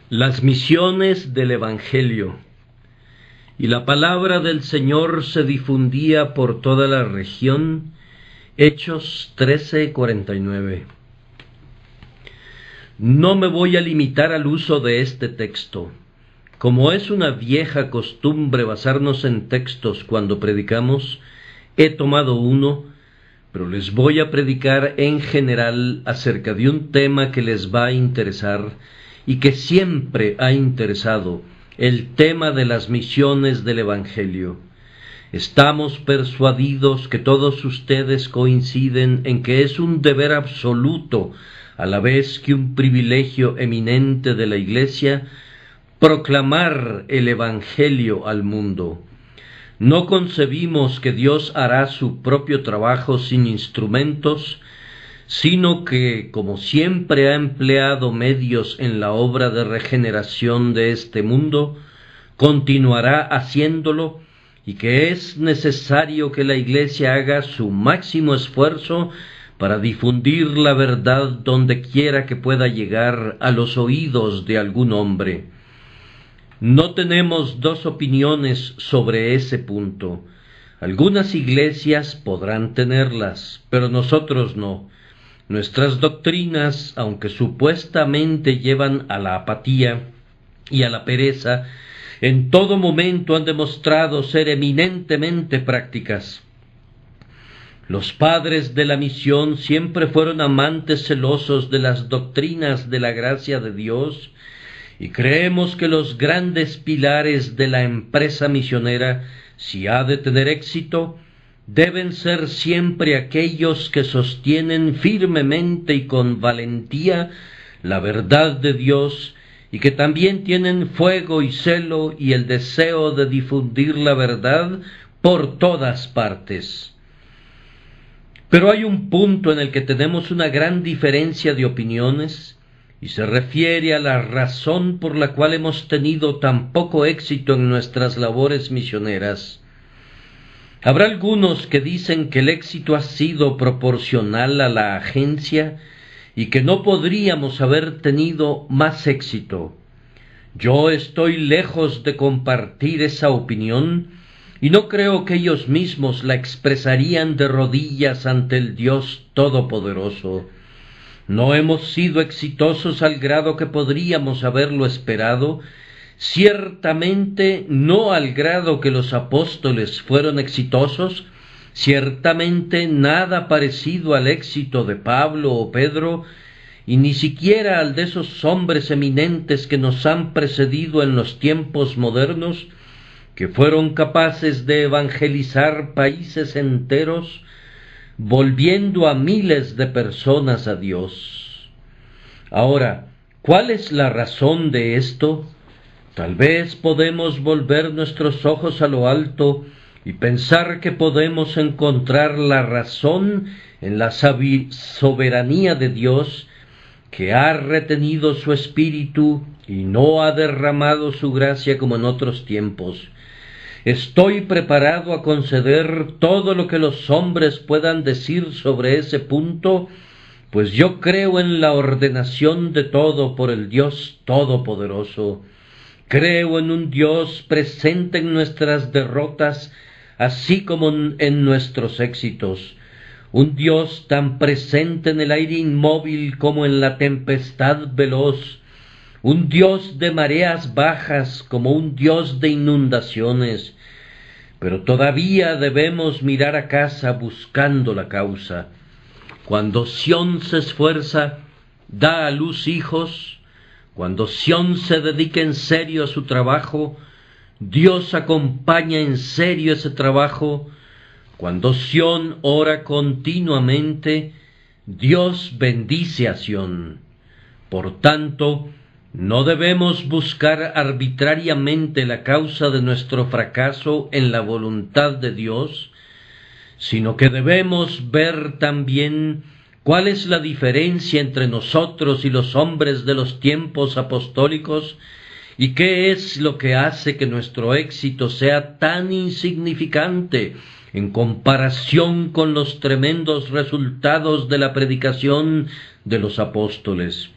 Las misiones del Evangelio. Y la palabra del Señor se difundía por toda la región. Hechos 13:49. No me voy a limitar al uso de este texto. Como es una vieja costumbre basarnos en textos cuando predicamos, he tomado uno, pero les voy a predicar en general acerca de un tema que les va a interesar y que siempre ha interesado, el tema de las misiones del Evangelio. Estamos persuadidos que todos ustedes coinciden en que es un deber absoluto, a la vez que un privilegio eminente de la Iglesia, proclamar el Evangelio al mundo. No concebimos que Dios hará su propio trabajo sin instrumentos, sino que, como siempre ha empleado medios en la obra de regeneración de este mundo, continuará haciéndolo, y que es necesario que la Iglesia haga su máximo esfuerzo para difundir la verdad donde quiera que pueda llegar a los oídos de algún hombre. No tenemos dos opiniones sobre ese punto. Algunas iglesias podrán tenerlas, pero nosotros no. Nuestras doctrinas, aunque supuestamente llevan a la apatía y a la pereza, en todo momento han demostrado ser eminentemente prácticas. Los padres de la misión siempre fueron amantes celosos de las doctrinas de la gracia de Dios, y creemos que los grandes pilares de la empresa misionera, si ha de tener éxito, deben ser siempre aquellos que sostienen firmemente y con valentía la verdad de Dios, y que también tienen fuego y celo y el deseo de difundir la verdad por todas partes. Pero hay un punto en el que tenemos una gran diferencia de opiniones, y se refiere a la razón por la cual hemos tenido tan poco éxito en nuestras labores misioneras. Habrá algunos que dicen que el éxito ha sido proporcional a la agencia y que no podríamos haber tenido más éxito. Yo estoy lejos de compartir esa opinión y no creo que ellos mismos la expresarían de rodillas ante el Dios Todopoderoso. No hemos sido exitosos al grado que podríamos haberlo esperado, ciertamente no al grado que los apóstoles fueron exitosos, ciertamente nada parecido al éxito de Pablo o Pedro, y ni siquiera al de esos hombres eminentes que nos han precedido en los tiempos modernos, que fueron capaces de evangelizar países enteros, volviendo a miles de personas a Dios. Ahora, ¿cuál es la razón de esto? Tal vez podemos volver nuestros ojos a lo alto y pensar que podemos encontrar la razón en la soberanía de Dios, que ha retenido su espíritu y no ha derramado su gracia como en otros tiempos. Estoy preparado a conceder todo lo que los hombres puedan decir sobre ese punto, pues yo creo en la ordenación de todo por el Dios Todopoderoso. Creo en un Dios presente en nuestras derrotas, así como en nuestros éxitos. Un Dios tan presente en el aire inmóvil como en la tempestad veloz. Un Dios de mareas bajas como un Dios de inundaciones. Pero todavía debemos mirar a casa buscando la causa. Cuando Sión se esfuerza, da a luz hijos. Cuando Sión se dedica en serio a su trabajo, Dios acompaña en serio ese trabajo. Cuando Sión ora continuamente, Dios bendice a Sión. Por tanto, no debemos buscar arbitrariamente la causa de nuestro fracaso en la voluntad de Dios, sino que debemos ver también cuál es la diferencia entre nosotros y los hombres de los tiempos apostólicos y qué es lo que hace que nuestro éxito sea tan insignificante en comparación con los tremendos resultados de la predicación de los apóstoles.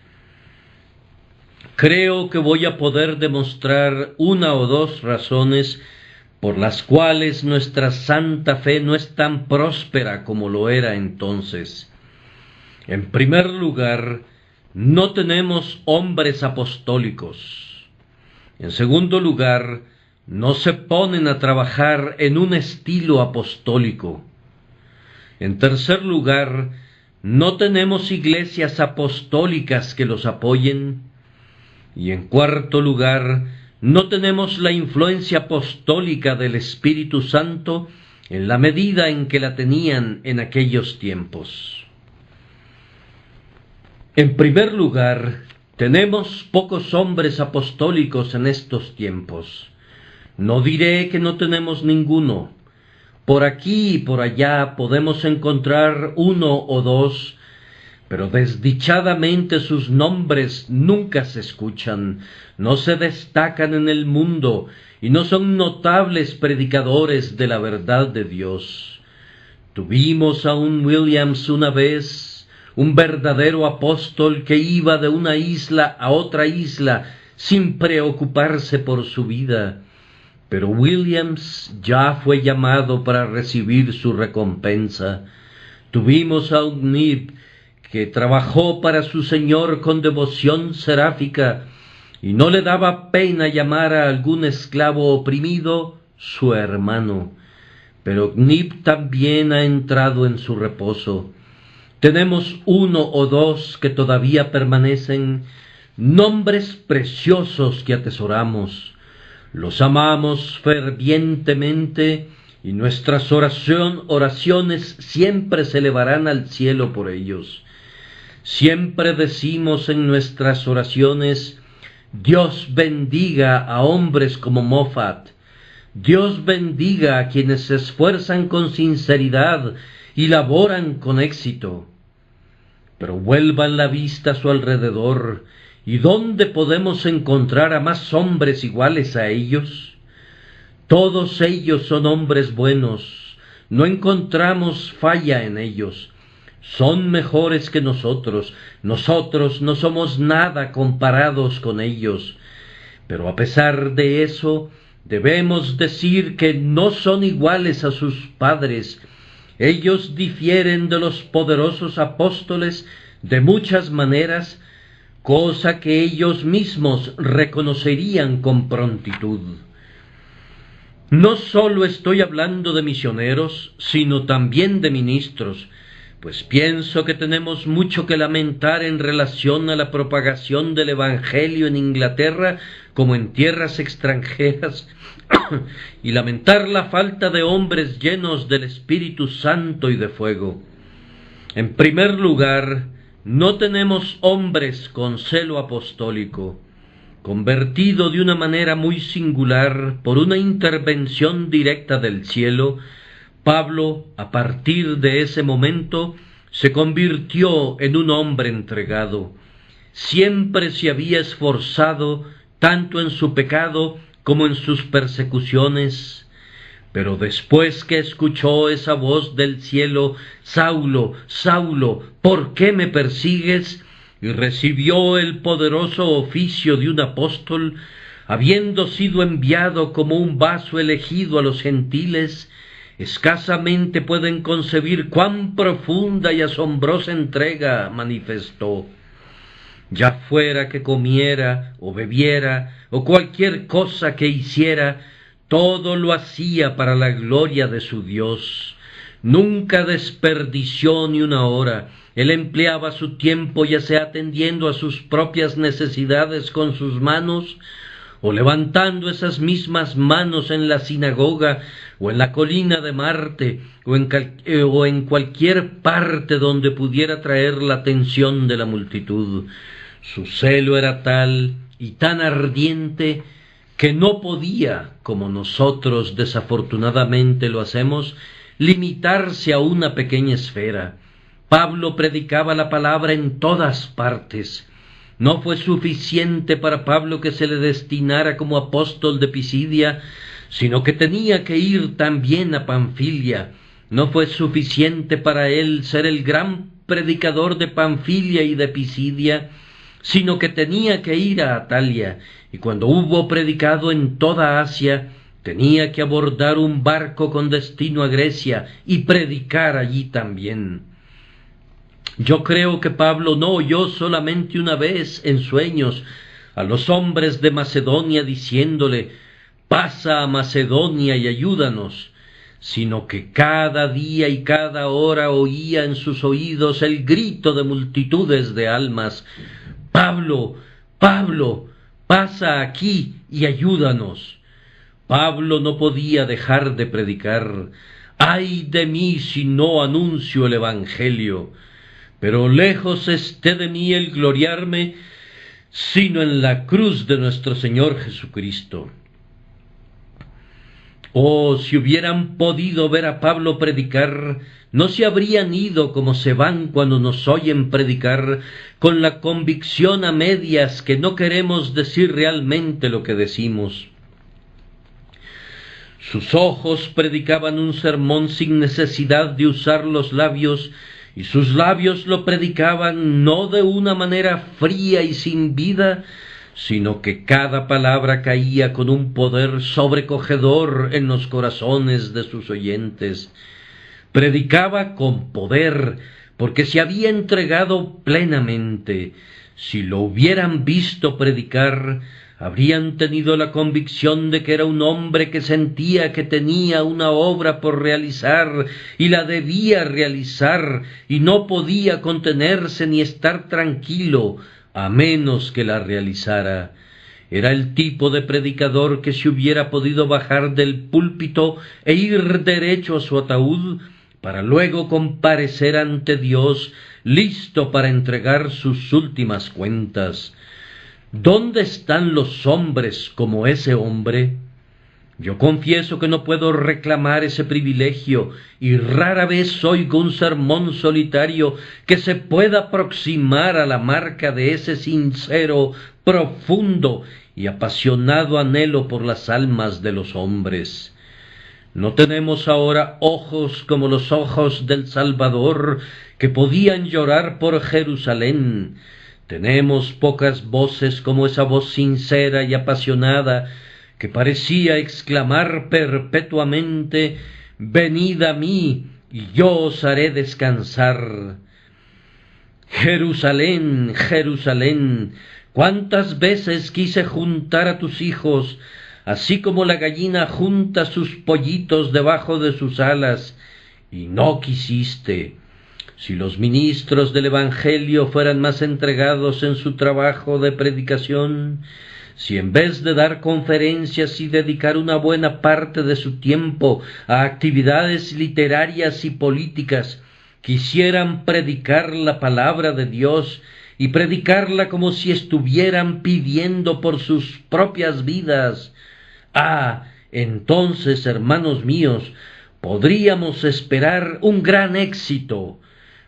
Creo que voy a poder demostrar una o dos razones por las cuales nuestra santa fe no es tan próspera como lo era entonces. En primer lugar, no tenemos hombres apostólicos. En segundo lugar, no se ponen a trabajar en un estilo apostólico. En tercer lugar, no tenemos iglesias apostólicas que los apoyen. Y en cuarto lugar, no tenemos la influencia apostólica del Espíritu Santo en la medida en que la tenían en aquellos tiempos. En primer lugar, tenemos pocos hombres apostólicos en estos tiempos. No diré que no tenemos ninguno. Por aquí y por allá podemos encontrar uno o dos, pero desdichadamente sus nombres nunca se escuchan, no se destacan en el mundo y no son notables predicadores de la verdad de Dios. Tuvimos a un Williams una vez, un verdadero apóstol que iba de una isla a otra isla sin preocuparse por su vida. Pero Williams ya fue llamado para recibir su recompensa. Tuvimos a un Nib que trabajó para su Señor con devoción seráfica y no le daba pena llamar a algún esclavo oprimido su hermano. Pero Nib también ha entrado en su reposo. Tenemos uno o dos que todavía permanecen, nombres preciosos que atesoramos. Los amamos fervientemente y nuestras oraciones siempre se elevarán al cielo por ellos. Siempre decimos en nuestras oraciones: Dios bendiga a hombres como Moffat. Dios bendiga a quienes se esfuerzan con sinceridad y laboran con éxito. Pero vuelvan la vista a su alrededor, ¿y dónde podemos encontrar a más hombres iguales a ellos? Todos ellos son hombres buenos, no encontramos falla en ellos. Son mejores que nosotros no somos nada comparados con ellos. Pero a pesar de eso, debemos decir que no son iguales a sus padres. Ellos difieren de los poderosos apóstoles de muchas maneras, cosa que ellos mismos reconocerían con prontitud. No solo estoy hablando de misioneros, sino también de ministros, pues pienso que tenemos mucho que lamentar en relación a la propagación del Evangelio en Inglaterra como en tierras extranjeras, y lamentar la falta de hombres llenos del Espíritu Santo y de fuego. En primer lugar, no tenemos hombres con celo apostólico. Convertido de una manera muy singular por una intervención directa del cielo, Pablo, a partir de ese momento, se convirtió en un hombre entregado. Siempre se había esforzado, tanto en su pecado como en sus persecuciones. Pero después que escuchó esa voz del cielo: Saulo, Saulo, ¿por qué me persigues?, y recibió el poderoso oficio de un apóstol, habiendo sido enviado como un vaso elegido a los gentiles, escasamente pueden concebir cuán profunda y asombrosa entrega manifestó. Ya fuera que comiera o bebiera o cualquier cosa que hiciera, todo lo hacía para la gloria de su Dios. Nunca desperdició ni una hora. Él empleaba su tiempo ya sea atendiendo a sus propias necesidades con sus manos, o levantando esas mismas manos en la sinagoga, o en la colina de Marte, o en cualquier parte donde pudiera atraer la atención de la multitud. Su celo era tal y tan ardiente que no podía, como nosotros desafortunadamente lo hacemos, limitarse a una pequeña esfera. Pablo predicaba la palabra en todas partes. No fue suficiente para Pablo que se le destinara como apóstol de Pisidia, sino que tenía que ir también a Panfilia. No fue suficiente para él ser el gran predicador de Panfilia y de Pisidia, sino que tenía que ir a Atalia, y cuando hubo predicado en toda Asia, tenía que abordar un barco con destino a Grecia y predicar allí también. Yo creo que Pablo no oyó solamente una vez en sueños a los hombres de Macedonia diciéndole: pasa a Macedonia y ayúdanos, sino que cada día y cada hora oía en sus oídos el grito de multitudes de almas: Pablo, Pablo, pasa aquí y ayúdanos. Pablo no podía dejar de predicar: ¡ay de mí si no anuncio el Evangelio! Pero lejos esté de mí el gloriarme, sino en la cruz de nuestro Señor Jesucristo. Oh, si hubieran podido ver a Pablo predicar, no se habrían ido como se van cuando nos oyen predicar, con la convicción a medias que no queremos decir realmente lo que decimos. Sus ojos predicaban un sermón sin necesidad de usar los labios, y sus labios lo predicaban no de una manera fría y sin vida, sino que cada palabra caía con un poder sobrecogedor en los corazones de sus oyentes. Predicaba con poder, porque se había entregado plenamente. Si lo hubieran visto predicar, habrían tenido la convicción de que era un hombre que sentía que tenía una obra por realizar y la debía realizar, y no podía contenerse ni estar tranquilo a menos que la realizara. Era el tipo de predicador que si hubiera podido bajar del púlpito e ir derecho a su ataúd, para luego comparecer ante Dios, listo para entregar sus últimas cuentas. ¿Dónde están los hombres como ese hombre? Yo confieso que no puedo reclamar ese privilegio, y rara vez oigo un sermón solitario que se pueda aproximar a la marca de ese sincero, profundo y apasionado anhelo por las almas de los hombres. No tenemos ahora ojos como los ojos del Salvador, que podían llorar por Jerusalén. Tenemos pocas voces como esa voz sincera y apasionada que parecía exclamar perpetuamente: venid a mí y yo os haré descansar. Jerusalén, Jerusalén, cuántas veces quise juntar a tus hijos, así como la gallina junta sus pollitos debajo de sus alas, y no quisiste. Si los ministros del Evangelio fueran más entregados en su trabajo de predicación, si en vez de dar conferencias y dedicar una buena parte de su tiempo a actividades literarias y políticas, quisieran predicar la palabra de Dios y predicarla como si estuvieran pidiendo por sus propias vidas, entonces, hermanos míos, podríamos esperar un gran éxito.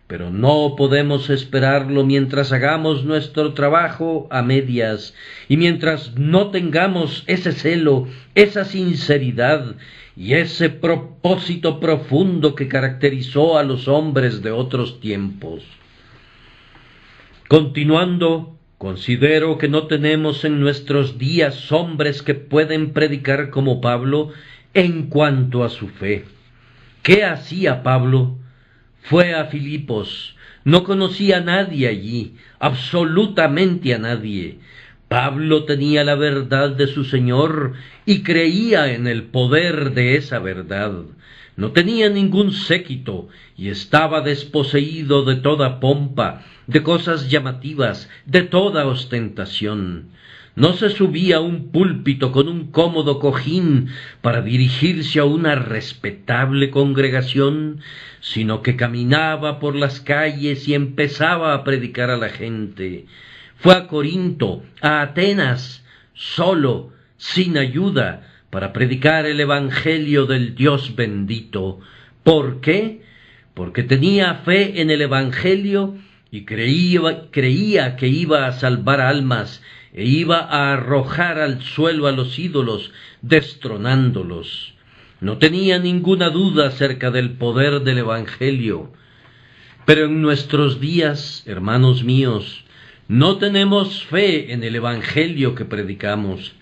Pero no podemos esperarlo mientras hagamos nuestro trabajo a medias, y mientras no tengamos ese celo, esa sinceridad y ese propósito profundo que caracterizó a los hombres de otros tiempos. Continuando, considero que no tenemos en nuestros días hombres que pueden predicar como Pablo en cuanto a su fe. ¿Qué hacía Pablo? Fue a Filipos, no conocía a nadie allí, absolutamente a nadie. Pablo tenía la verdad de su Señor y creía en el poder de esa verdad. No tenía ningún séquito y estaba desposeído de toda pompa, de cosas llamativas, de toda ostentación. No se subía a un púlpito con un cómodo cojín para dirigirse a una respetable congregación, sino que caminaba por las calles y empezaba a predicar a la gente. Fue a Corinto, a Atenas, solo, sin ayuda, para predicar el Evangelio del Dios bendito. ¿Por qué? Porque tenía fe en el Evangelio y creía que iba a salvar almas e iba a arrojar al suelo a los ídolos, destronándolos. No tenía ninguna duda acerca del poder del Evangelio. Pero en nuestros días, hermanos míos, No tenemos fe en el evangelio que predicamos.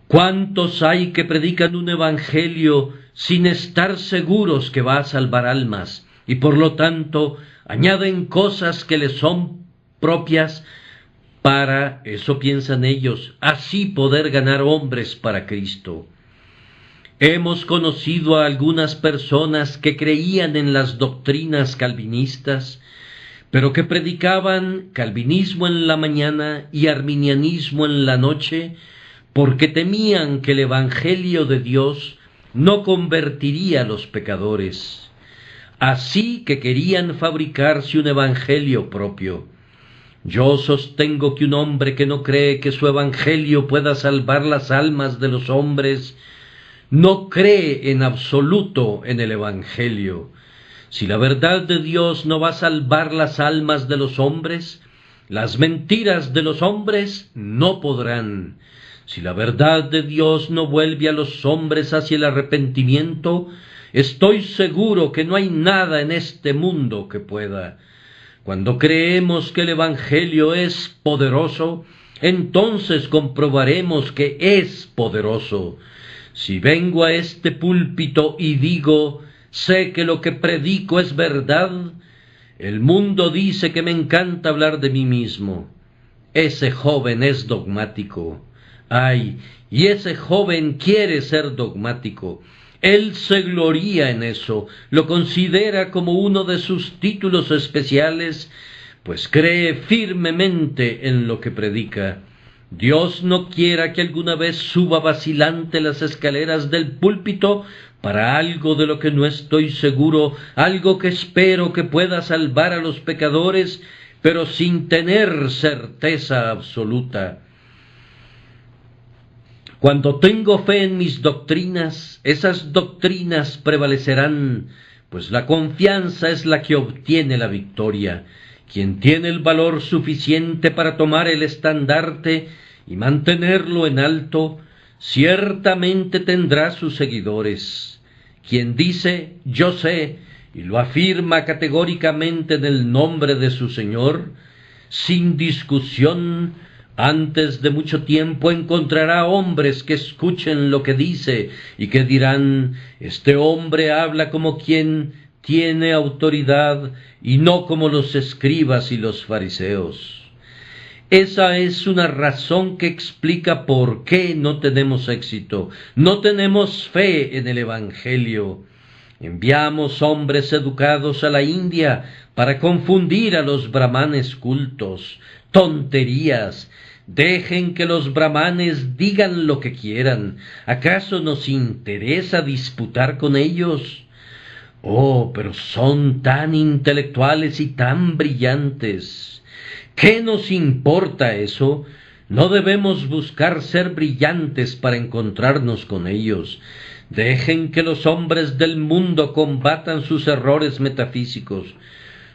¿Cuántos hay que predican un evangelio sin estar seguros que va a salvar almas, y por lo tanto añaden cosas que les son propias para, eso piensan ellos, así poder ganar hombres para Cristo? Hemos conocido a algunas personas que creían en las doctrinas calvinistas, pero que predicaban calvinismo en la mañana y arminianismo en la noche, porque temían que el evangelio de Dios no convertiría a los pecadores. Así que querían fabricarse un evangelio propio. Yo sostengo que un hombre que no cree que su evangelio pueda salvar las almas de los hombres, no cree en absoluto en el evangelio. Si la verdad de Dios no va a salvar las almas de los hombres, las mentiras de los hombres no podrán. Si la verdad de Dios no vuelve a los hombres hacia el arrepentimiento, estoy seguro que no hay nada en este mundo que pueda. Cuando creemos que el evangelio es poderoso, entonces comprobaremos que es poderoso. Si vengo a este púlpito y digo, sé que lo que predico es verdad, el mundo dice que me encanta hablar de mí mismo. Ese joven es dogmático. Ay, y ese joven quiere ser dogmático. Él se gloría en eso, lo considera como uno de sus títulos especiales, pues cree firmemente en lo que predica. Dios no quiera que alguna vez suba vacilante las escaleras del púlpito para algo de lo que no estoy seguro, algo que espero que pueda salvar a los pecadores, pero sin tener certeza absoluta. Cuando tengo fe en mis doctrinas, esas doctrinas prevalecerán, pues la confianza es la que obtiene la victoria. Quien tiene el valor suficiente para tomar el estandarte y mantenerlo en alto, ciertamente tendrá sus seguidores. Quien dice, yo sé, y lo afirma categóricamente en el nombre de su Señor, sin discusión, antes de mucho tiempo encontrará hombres que escuchen lo que dice y que dirán, este hombre habla como quien tiene autoridad y no como los escribas y los fariseos. Esa es una razón que explica por qué no tenemos éxito, no tenemos fe en el evangelio. Enviamos hombres educados a la India para confundir a los brahmanes cultos. Tonterías. Dejen que los brahmanes digan lo que quieran. ¿Acaso nos interesa disputar con ellos? Oh, pero son tan intelectuales y tan brillantes. ¿Qué nos importa eso? No debemos buscar ser brillantes para encontrarnos con ellos. Dejen que los hombres del mundo combatan sus errores metafísicos.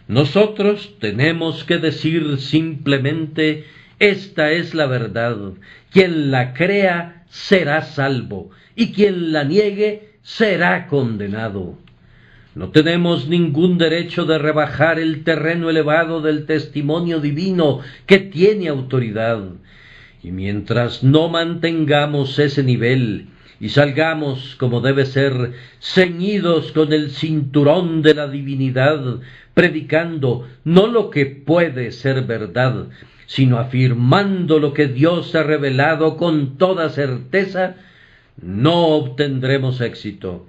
Nosotros tenemos que decir simplemente, esta es la verdad. Quien la crea será salvo, y quien la niegue será condenado. No tenemos ningún derecho de rebajar el terreno elevado del testimonio divino que tiene autoridad. Y mientras no mantengamos ese nivel y salgamos, como debe ser, ceñidos con el cinturón de la divinidad, predicando no lo que puede ser verdad, sino afirmando lo que Dios ha revelado con toda certeza, no obtendremos éxito.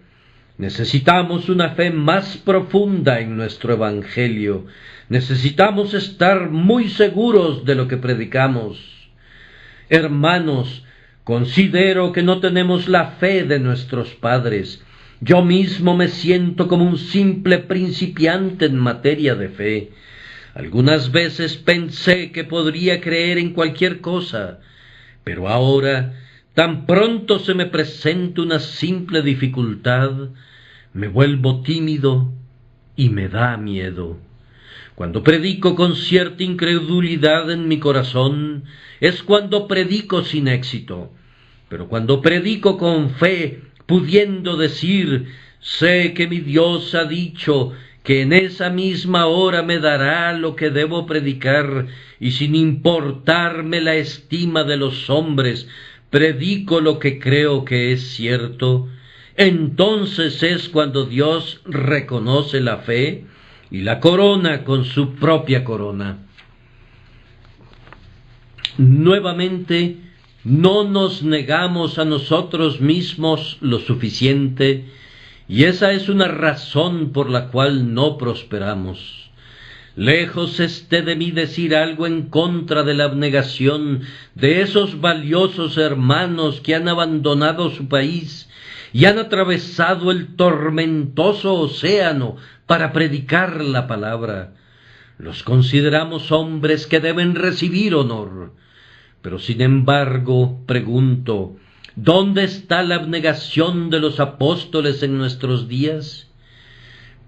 Necesitamos una fe más profunda en nuestro evangelio. Necesitamos estar muy seguros de lo que predicamos. Hermanos, considero que no tenemos la fe de nuestros padres. Yo mismo me siento como un simple principiante en materia de fe. Algunas veces pensé que podría creer en cualquier cosa, pero ahora, tan pronto se me presenta una simple dificultad, me vuelvo tímido y me da miedo. Cuando predico con cierta incredulidad en mi corazón, es cuando predico sin éxito. Pero cuando predico con fe, pudiendo decir, sé que mi Dios ha dicho que en esa misma hora me dará lo que debo predicar, y sin importarme la estima de los hombres, predico lo que creo que es cierto, entonces es cuando Dios reconoce la fe y la corona con su propia corona. Nuevamente, no nos negamos a nosotros mismos lo suficiente, y esa es una razón por la cual no prosperamos. Lejos esté de mí decir algo en contra de la abnegación de esos valiosos hermanos que han abandonado su país y han atravesado el tormentoso océano para predicar la palabra. Los consideramos hombres que deben recibir honor. Pero sin embargo, pregunto, ¿dónde está la abnegación de los apóstoles en nuestros días?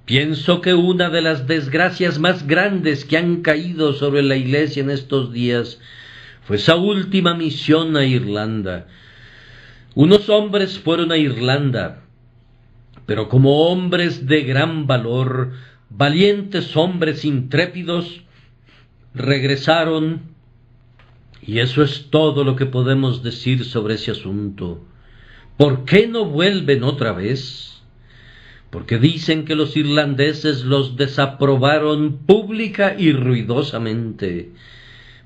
Pienso que una de las desgracias más grandes que han caído sobre la Iglesia en estos días fue esa última misión a Irlanda. Unos hombres fueron a Irlanda, pero como hombres de gran valor, valientes hombres intrépidos, regresaron. Y eso es todo lo que podemos decir sobre ese asunto. ¿Por qué no vuelven otra vez? Porque dicen que los irlandeses los desaprobaron pública y ruidosamente.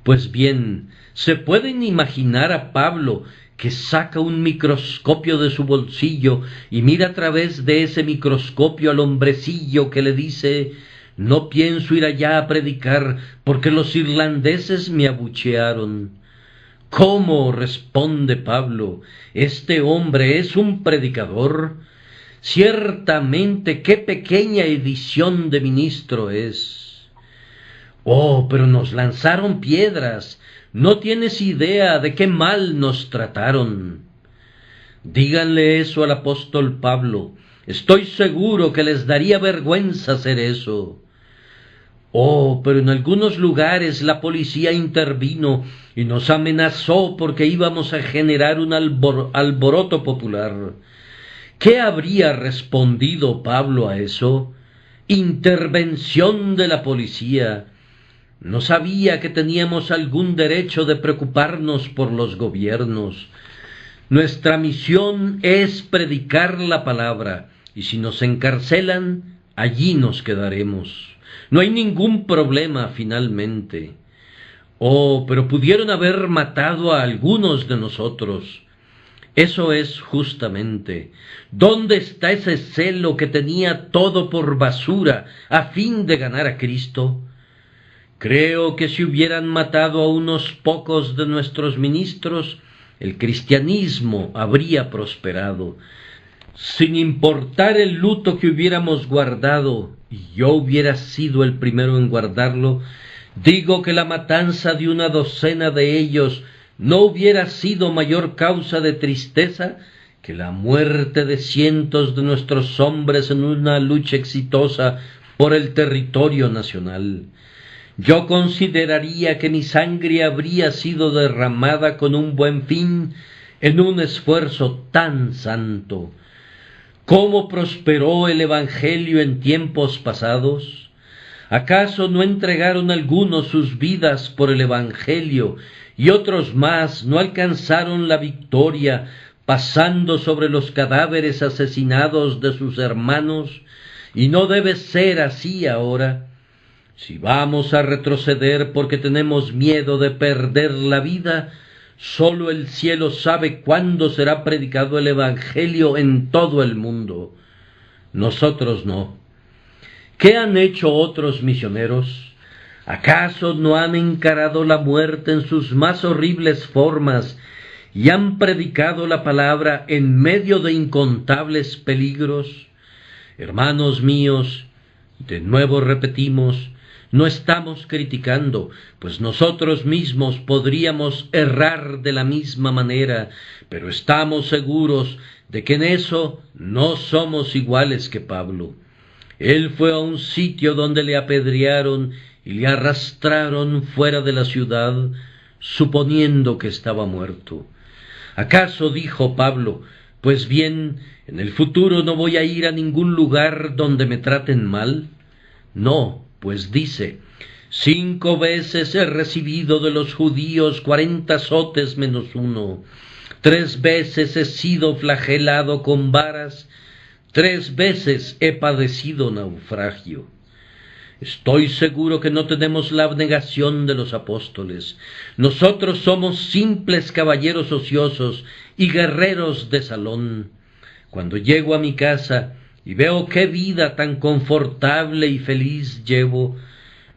Pues bien, ¿se pueden imaginar a Pablo que saca un microscopio de su bolsillo y mira a través de ese microscopio al hombrecillo que le dice: no pienso ir allá a predicar porque los irlandeses me abuchearon? ¿Cómo? Responde Pablo, ¿este hombre es un predicador? Ciertamente, qué pequeña edición de ministro es. Oh, pero nos lanzaron piedras. No tienes idea de qué mal nos trataron. Díganle eso al apóstol Pablo. Estoy seguro que les daría vergüenza hacer eso. Oh, pero en algunos lugares la policía intervino y nos amenazó porque íbamos a generar un alboroto popular. ¿Qué habría respondido Pablo a eso? Intervención de la policía. No sabía que teníamos algún derecho de preocuparnos por los gobiernos. Nuestra misión es predicar la palabra, y si nos encarcelan, allí nos quedaremos. No hay ningún problema finalmente. Oh, pero pudieron haber matado a algunos de nosotros. Eso es justamente. ¿Dónde está ese celo que tenía todo por basura a fin de ganar a Cristo? Creo que si hubieran matado a unos pocos de nuestros ministros, el cristianismo habría prosperado. Sin importar el luto que hubiéramos guardado, y yo hubiera sido el primero en guardarlo, digo que la matanza de una docena de ellos no hubiera sido mayor causa de tristeza que la muerte de cientos de nuestros hombres en una lucha exitosa por el territorio nacional. Yo consideraría que mi sangre habría sido derramada con un buen fin en un esfuerzo tan santo. ¿Cómo prosperó el Evangelio en tiempos pasados? ¿Acaso no entregaron algunos sus vidas por el Evangelio y otros más no alcanzaron la victoria pasando sobre los cadáveres asesinados de sus hermanos? Y no debe ser así ahora. Si vamos a retroceder porque tenemos miedo de perder la vida, sólo el cielo sabe cuándo será predicado el Evangelio en todo el mundo. Nosotros no. ¿Qué han hecho otros misioneros? ¿Acaso no han encarado la muerte en sus más horribles formas y han predicado la palabra en medio de incontables peligros? Hermanos míos, de nuevo repetimos, no estamos criticando, pues nosotros mismos podríamos errar de la misma manera, pero estamos seguros de que en eso no somos iguales que Pablo. Él fue a un sitio donde le apedrearon y le arrastraron fuera de la ciudad, suponiendo que estaba muerto. ¿Acaso dijo Pablo, pues bien, en el futuro no voy a ir a ningún lugar donde me traten mal? No, pues dice: 5 veces he recibido de los judíos 40 azotes menos 1. 3 veces he sido flagelado con varas. 3 veces he padecido naufragio. Estoy seguro que no tenemos la abnegación de los apóstoles. Nosotros somos simples caballeros ociosos y guerreros de salón. Cuando llego a mi casa y veo qué vida tan confortable y feliz llevo,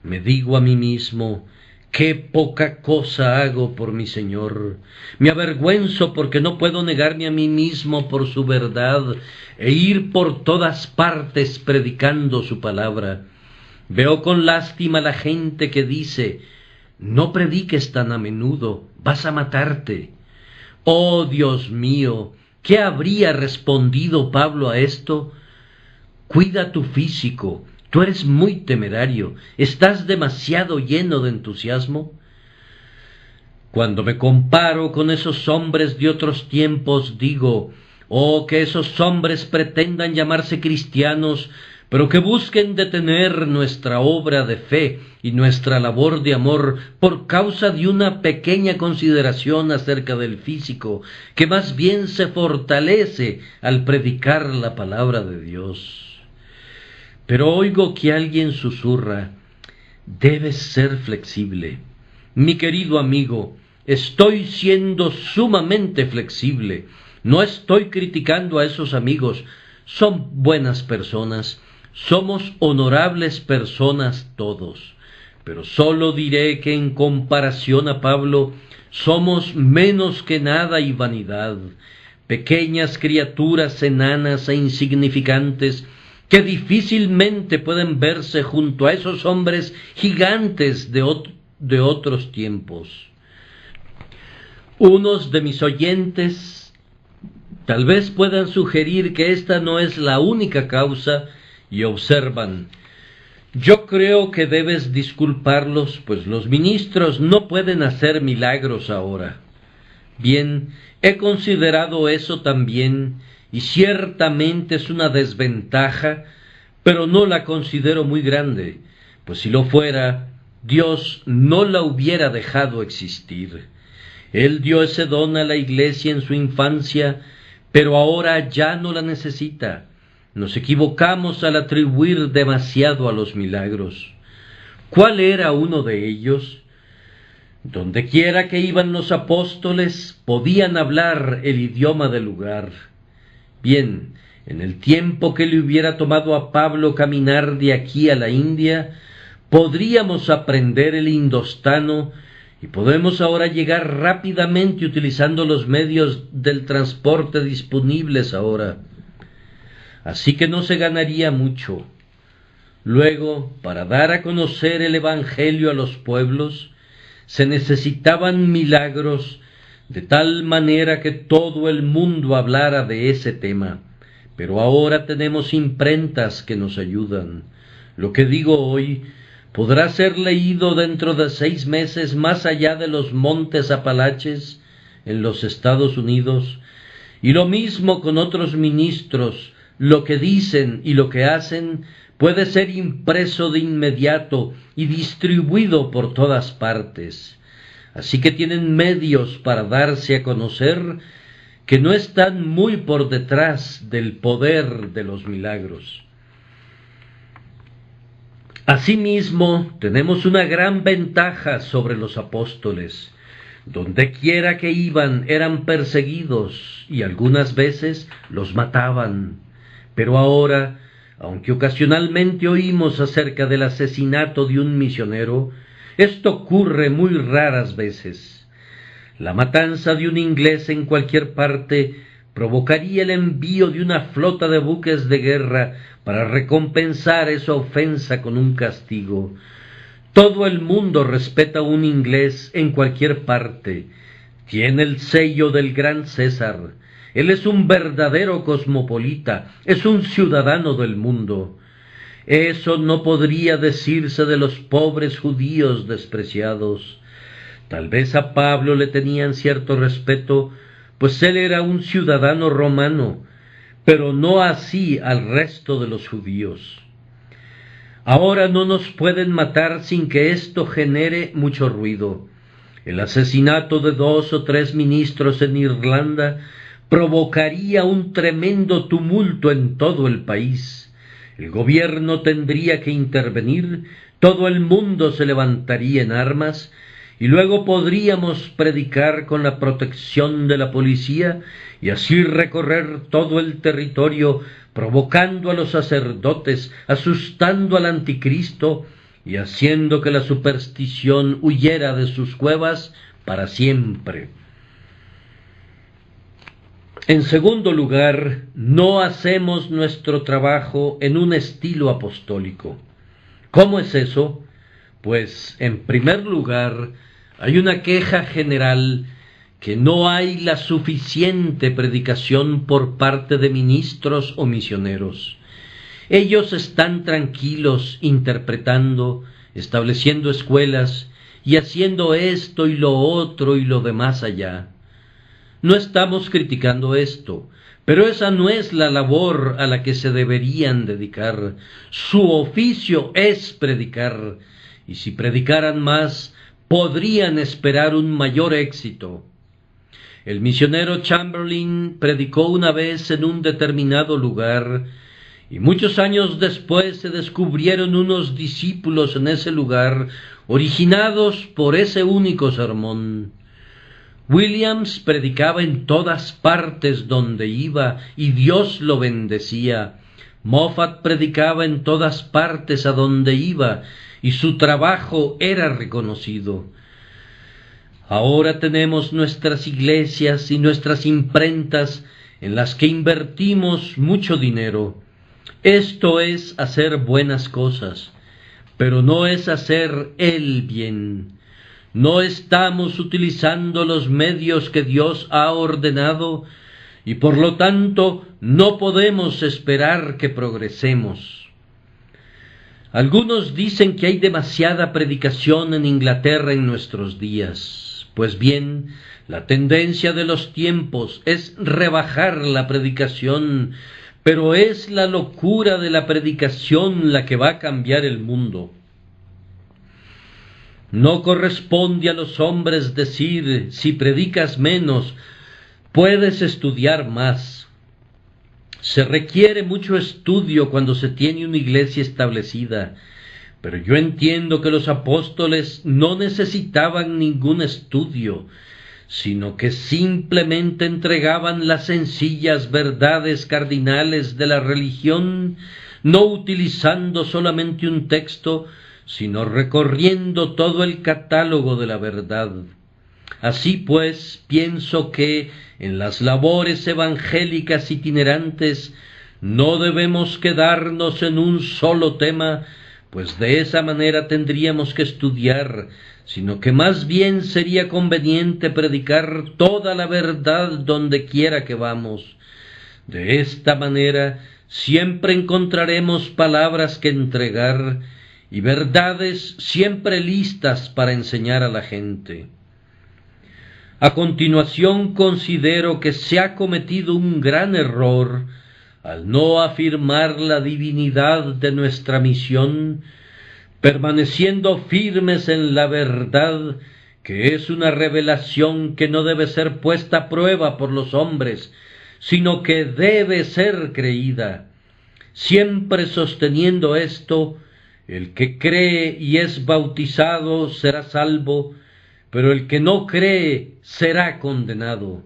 me digo a mí mismo: qué poca cosa hago por mi Señor. Me avergüenzo porque no puedo negarme a mí mismo por su verdad e ir por todas partes predicando su palabra. Veo con lástima a la gente que dice: no prediques tan a menudo, vas a matarte. Oh Dios mío, ¿qué habría respondido Pablo a esto? Cuida tu físico, tú eres muy temerario, estás demasiado lleno de entusiasmo. Cuando me comparo con esos hombres de otros tiempos, digo: oh, que esos hombres pretendan llamarse cristianos, pero que busquen detener nuestra obra de fe y nuestra labor de amor por causa de una pequeña consideración acerca del físico, que más bien se fortalece al predicar la palabra de Dios. Pero oigo que alguien susurra: debes ser flexible. Mi querido amigo, estoy siendo sumamente flexible. No estoy criticando a esos amigos, son buenas personas. Somos honorables personas todos, pero sólo diré que en comparación a Pablo somos menos que nada y vanidad, pequeñas criaturas enanas e insignificantes que difícilmente pueden verse junto a esos hombres gigantes de otros tiempos. Unos de mis oyentes tal vez puedan sugerir que esta no es la única causa y observan: yo creo que debes disculparlos, pues los ministros no pueden hacer milagros ahora. Bien, he considerado eso también, y ciertamente es una desventaja, pero no la considero muy grande, pues si lo fuera, Dios no la hubiera dejado existir. Él dio ese don a la Iglesia en su infancia, pero ahora ya no la necesita. Nos equivocamos al atribuir demasiado a los milagros. ¿Cuál era uno de ellos? Donde quiera que iban los apóstoles, podían hablar el idioma del lugar. Bien, en el tiempo que le hubiera tomado a Pablo caminar de aquí a la India, podríamos aprender el indostano y podemos ahora llegar rápidamente utilizando los medios del transporte disponibles ahora. Así que no se ganaría mucho. Luego, para dar a conocer el Evangelio a los pueblos, se necesitaban milagros de tal manera que todo el mundo hablara de ese tema. Pero ahora tenemos imprentas que nos ayudan. Lo que digo hoy podrá ser leído dentro de 6 meses más allá de los montes Apalaches en los Estados Unidos, y lo mismo con otros ministros. Lo que dicen y lo que hacen puede ser impreso de inmediato y distribuido por todas partes. Así que tienen medios para darse a conocer que no están muy por detrás del poder de los milagros. Asimismo, tenemos una gran ventaja sobre los apóstoles. Donde quiera que iban eran perseguidos y algunas veces los mataban. Pero ahora, aunque ocasionalmente oímos acerca del asesinato de un misionero, esto ocurre muy raras veces. La matanza de un inglés en cualquier parte provocaría el envío de una flota de buques de guerra para recompensar esa ofensa con un castigo. Todo el mundo respeta a un inglés en cualquier parte. Tiene el sello del gran César. Él es un verdadero cosmopolita, es un ciudadano del mundo. Eso no podría decirse de los pobres judíos despreciados. Tal vez a Pablo le tenían cierto respeto, pues él era un ciudadano romano, pero no así al resto de los judíos. Ahora no nos pueden matar sin que esto genere mucho ruido. El asesinato de 2 o 3 ministros en Irlanda provocaría un tremendo tumulto en todo el país. El gobierno tendría que intervenir, todo el mundo se levantaría en armas, y luego podríamos predicar con la protección de la policía y así recorrer todo el territorio, provocando a los sacerdotes, asustando al anticristo y haciendo que la superstición huyera de sus cuevas para siempre. En segundo lugar, no hacemos nuestro trabajo en un estilo apostólico. ¿Cómo es eso? Pues, en primer lugar, hay una queja general que no hay la suficiente predicación por parte de ministros o misioneros. Ellos están tranquilos interpretando, estableciendo escuelas y haciendo esto y lo otro y lo demás allá. No estamos criticando esto, pero esa no es la labor a la que se deberían dedicar. Su oficio es predicar, y si predicaran más, podrían esperar un mayor éxito. El misionero Chamberlain predicó una vez en un determinado lugar, y muchos años después se descubrieron unos discípulos en ese lugar, originados por ese único sermón. Williams predicaba en todas partes donde iba, y Dios lo bendecía. Moffat predicaba en todas partes a donde iba, y su trabajo era reconocido. Ahora tenemos nuestras iglesias y nuestras imprentas en las que invertimos mucho dinero. Esto es hacer buenas cosas, pero no es hacer el bien. No estamos utilizando los medios que Dios ha ordenado y por lo tanto no podemos esperar que progresemos. Algunos dicen que hay demasiada predicación en Inglaterra en nuestros días. Pues bien, la tendencia de los tiempos es rebajar la predicación, pero es la locura de la predicación la que va a cambiar el mundo. No corresponde a los hombres decir, si predicas menos, puedes estudiar más. Se requiere mucho estudio cuando se tiene una iglesia establecida, pero yo entiendo que los apóstoles no necesitaban ningún estudio, sino que simplemente entregaban las sencillas verdades cardinales de la religión, no utilizando solamente un texto, sino recorriendo todo el catálogo de la verdad. Así pues, pienso que en las labores evangélicas itinerantes no debemos quedarnos en un solo tema, pues de esa manera tendríamos que estudiar, sino que más bien sería conveniente predicar toda la verdad donde quiera que vamos. De esta manera siempre encontraremos palabras que entregar y verdades siempre listas para enseñar a la gente. A continuación, considero que se ha cometido un gran error al no afirmar la divinidad de nuestra misión, permaneciendo firmes en la verdad, que es una revelación que no debe ser puesta a prueba por los hombres, sino que debe ser creída. Siempre sosteniendo esto, el que cree y es bautizado será salvo, pero el que no cree será condenado.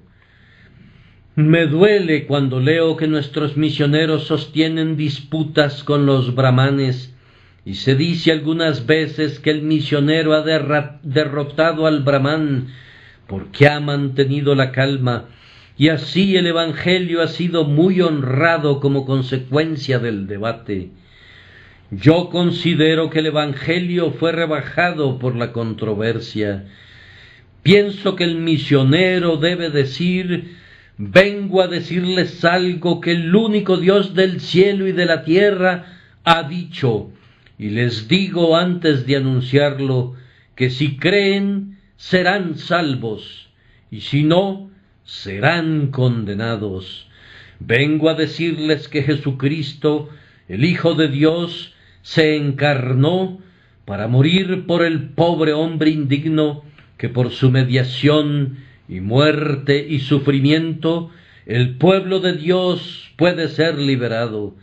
Me duele cuando leo que nuestros misioneros sostienen disputas con los brahmanes, y se dice algunas veces que el misionero ha derrotado al brahmán porque ha mantenido la calma, y así el evangelio ha sido muy honrado como consecuencia del debate. Yo considero que el evangelio fue rebajado por la controversia. Pienso que el misionero debe decir: vengo a decirles algo que el único Dios del cielo y de la tierra ha dicho, y les digo antes de anunciarlo, que si creen serán salvos, y si no, serán condenados. Vengo a decirles que Jesucristo, el Hijo de Dios, se encarnó para morir por el pobre hombre indigno, que por su mediación y muerte y sufrimiento el pueblo de Dios puede ser liberado.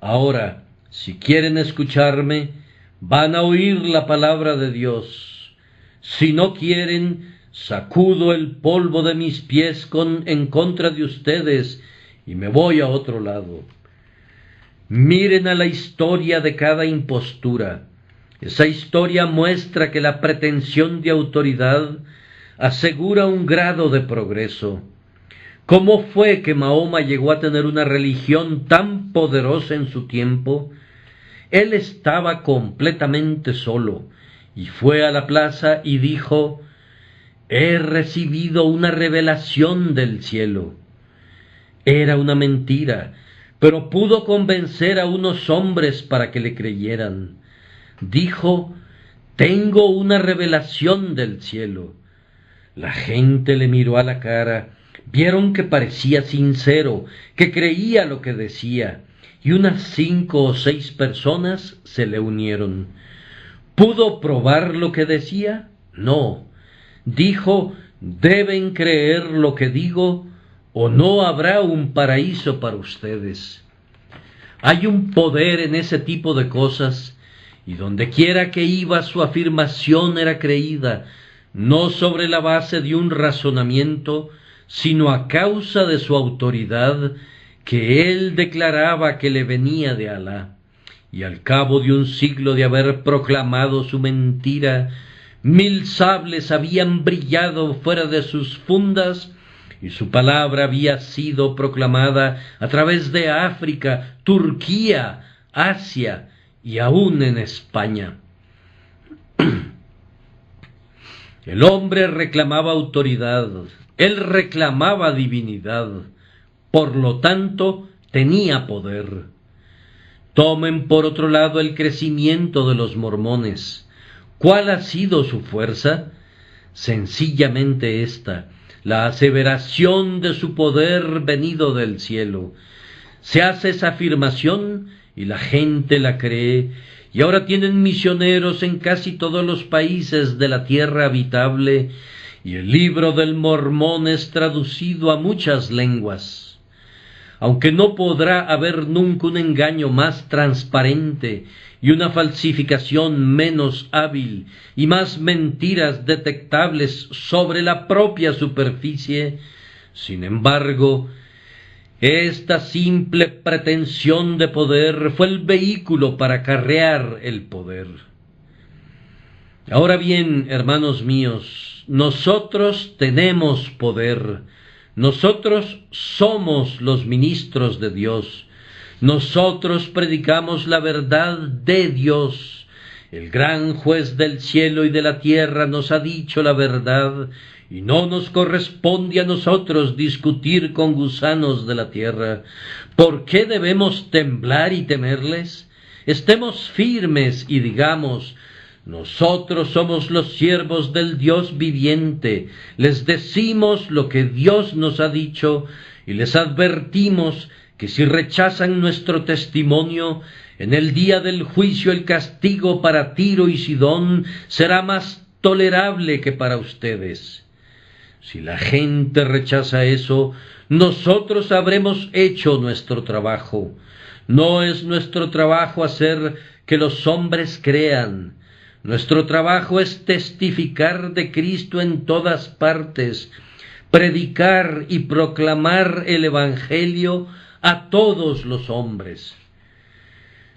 Ahora, si quieren escucharme, van a oír la palabra de Dios. Si no quieren, sacudo el polvo de mis pies en contra de ustedes y me voy a otro lado. Miren a la historia de cada impostura. Esa historia muestra que la pretensión de autoridad asegura un grado de progreso. ¿Cómo fue que Mahoma llegó a tener una religión tan poderosa en su tiempo? Él estaba completamente solo y fue a la plaza y dijo: «He recibido una revelación del cielo». Era una mentira, pero pudo convencer a unos hombres para que le creyeran. Dijo: «Tengo una revelación del cielo». La gente le miró a la cara, vieron que parecía sincero, que creía lo que decía, y unas 5 o 6 personas se le unieron. ¿Pudo probar lo que decía? No. Dijo: «Deben creer lo que digo, o no habrá un paraíso para ustedes». Hay un poder en ese tipo de cosas, y dondequiera que iba su afirmación era creída, no sobre la base de un razonamiento, sino a causa de su autoridad, que él declaraba que le venía de Alá. Y al cabo de un siglo de haber proclamado su mentira, 1000 sables habían brillado fuera de sus fundas, y su palabra había sido proclamada a través de África, Turquía, Asia y aún en España. El hombre reclamaba autoridad, él reclamaba divinidad, por lo tanto tenía poder. Tomen por otro lado el crecimiento de los mormones. ¿Cuál ha sido su fuerza? Sencillamente esta: la aseveración de su poder venido del cielo. Se hace esa afirmación y la gente la cree, y ahora tienen misioneros en casi todos los países de la tierra habitable, y el libro del Mormón es traducido a muchas lenguas. Aunque no podrá haber nunca un engaño más transparente y una falsificación menos hábil y más mentiras detectables sobre la propia superficie, sin embargo, esta simple pretensión de poder fue el vehículo para acarrear el poder. Ahora bien, hermanos míos, nosotros tenemos poder. Nosotros somos los ministros de Dios. Nosotros predicamos la verdad de Dios. El gran juez del cielo y de la tierra nos ha dicho la verdad, y no nos corresponde a nosotros discutir con gusanos de la tierra. ¿Por qué debemos temblar y temerles? Estemos firmes y digamos: nosotros somos los siervos del Dios viviente, les decimos lo que Dios nos ha dicho y les advertimos que si rechazan nuestro testimonio, en el día del juicio el castigo para Tiro y Sidón será más tolerable que para ustedes. Si la gente rechaza eso, nosotros habremos hecho nuestro trabajo. No es nuestro trabajo hacer que los hombres crean. Nuestro trabajo es testificar de Cristo en todas partes, predicar y proclamar el Evangelio a todos los hombres.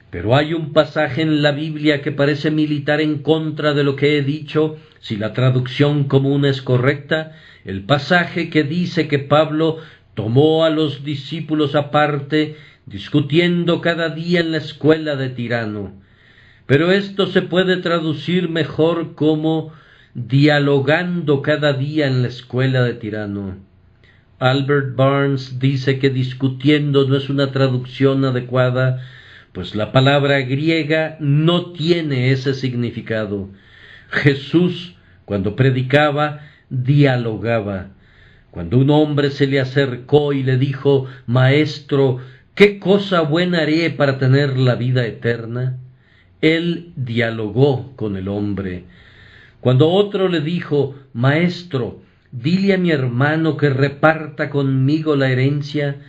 Pero hay un pasaje en la Biblia que parece militar en contra de lo que he dicho, si la traducción común es correcta, el pasaje que dice que Pablo tomó a los discípulos aparte, discutiendo cada día en la escuela de Tirano. Pero esto se puede traducir mejor como dialogando cada día en la escuela de Tirano. Albert Barnes dice que discutiendo no es una traducción adecuada, pues la palabra griega no tiene ese significado. Jesús, cuando predicaba, dialogaba. Cuando un hombre se le acercó y le dijo: «Maestro, ¿qué cosa buena haré para tener la vida eterna?», Él dialogó con el hombre. Cuando otro le dijo: Maestro, dile a mi hermano que reparta conmigo la herencia,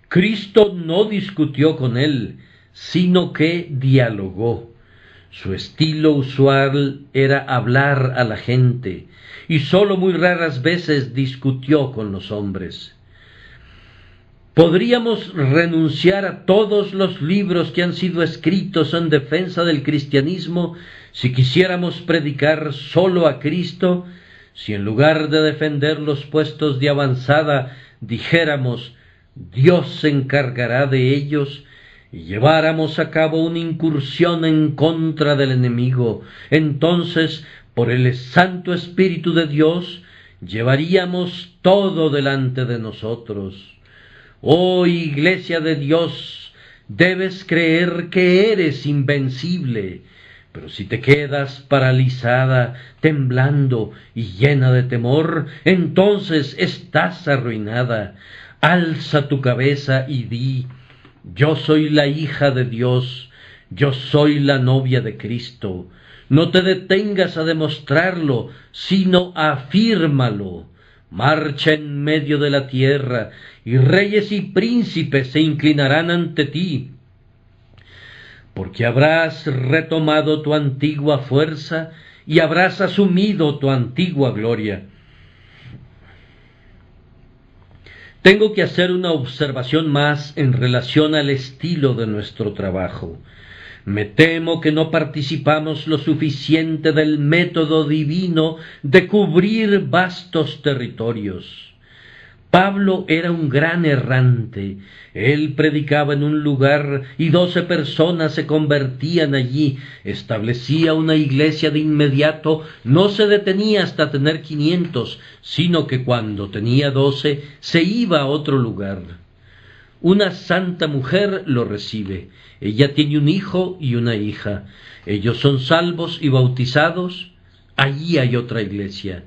Cristo no discutió con él, sino que dialogó. Su estilo usual era hablar a la gente, y sólo muy raras veces discutió con los hombres. Podríamos renunciar a todos los libros que han sido escritos en defensa del cristianismo si quisiéramos predicar sólo a Cristo, si en lugar de defender los puestos de avanzada dijéramos: Dios se encargará de ellos, y lleváramos a cabo una incursión en contra del enemigo. Entonces, por el Santo Espíritu de Dios, llevaríamos todo delante de nosotros. Oh Iglesia de Dios, debes creer que eres invencible, pero si te quedas paralizada, temblando y llena de temor, entonces estás arruinada. Alza tu cabeza y di: yo soy la hija de Dios, yo soy la novia de Cristo. No te detengas a demostrarlo, sino afírmalo. Marcha en medio de la tierra, y reyes y príncipes se inclinarán ante ti, porque habrás retomado tu antigua fuerza y habrás asumido tu antigua gloria. Tengo que hacer una observación más en relación al estilo de nuestro trabajo. Me temo que no participamos lo suficiente del método divino de cubrir vastos territorios. Pablo era un gran errante. Él predicaba en un lugar y 12 personas se convertían allí. Establecía una iglesia de inmediato, no se detenía hasta tener 500, sino que cuando tenía 12 se iba a otro lugar. Una santa mujer lo recibe. Ella tiene un hijo y una hija. Ellos son salvos y bautizados. Allí hay otra iglesia.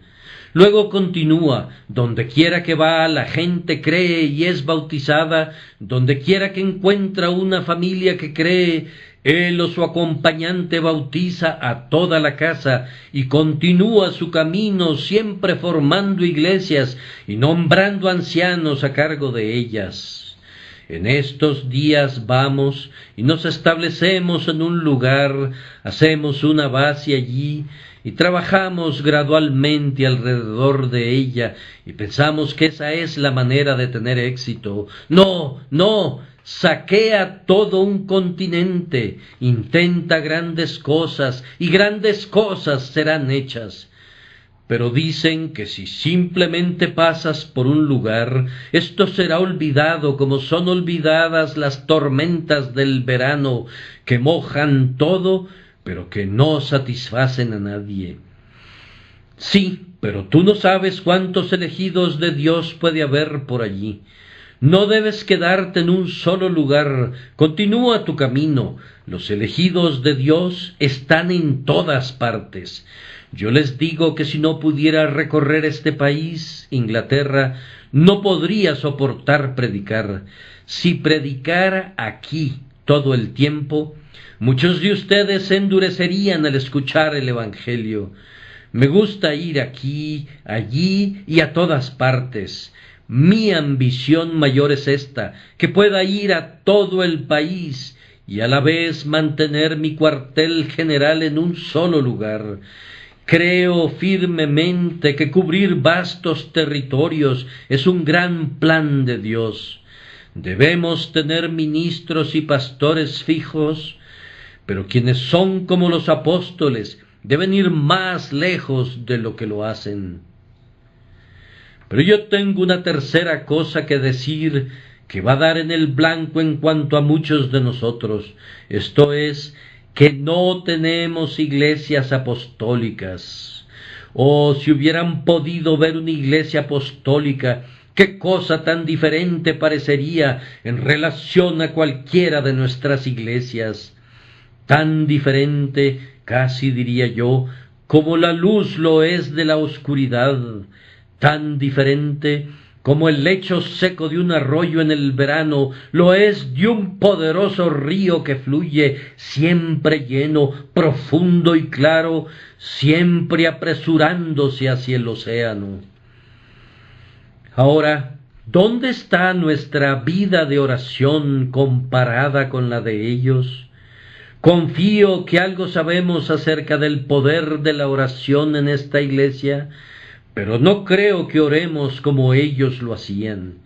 Luego continúa: donde quiera que va, la gente cree y es bautizada. Donde quiera que encuentra una familia que cree, él o su acompañante bautiza a toda la casa, y continúa su camino, siempre formando iglesias y nombrando ancianos a cargo de ellas. En estos días vamos y nos establecemos en un lugar, hacemos una base allí y trabajamos gradualmente alrededor de ella, y pensamos que esa es la manera de tener éxito. No, saquea todo un continente, intenta grandes cosas y grandes cosas serán hechas. Pero dicen que si simplemente pasas por un lugar, esto será olvidado como son olvidadas las tormentas del verano, que mojan todo, pero que no satisfacen a nadie. Sí, pero tú no sabes cuántos elegidos de Dios puede haber por allí. No debes quedarte en un solo lugar, continúa tu camino. Los elegidos de Dios están en todas partes. Yo les digo que si no pudiera recorrer este país, Inglaterra, no podría soportar predicar. Si predicara aquí todo el tiempo, muchos de ustedes se endurecerían al escuchar el Evangelio. Me gusta ir aquí, allí y a todas partes. Mi ambición mayor es esta: que pueda ir a todo el país y a la vez mantener mi cuartel general en un solo lugar. Creo firmemente que cubrir vastos territorios es un gran plan de Dios. Debemos tener ministros y pastores fijos, pero quienes son como los apóstoles deben ir más lejos de lo que lo hacen. Pero yo tengo una tercera cosa que decir que va a dar en el blanco en cuanto a muchos de nosotros. Esto es, que no tenemos iglesias apostólicas. Oh, si hubieran podido ver una iglesia apostólica, qué cosa tan diferente parecería en relación a cualquiera de nuestras iglesias. Tan diferente, casi diría yo, como la luz lo es de la oscuridad. Tan diferente como el lecho seco de un arroyo en el verano, lo es de un poderoso río que fluye, siempre lleno, profundo y claro, siempre apresurándose hacia el océano. Ahora, ¿dónde está nuestra vida de oración comparada con la de ellos? Confío que algo sabemos acerca del poder de la oración en esta iglesia, pero no creo que oremos como ellos lo hacían.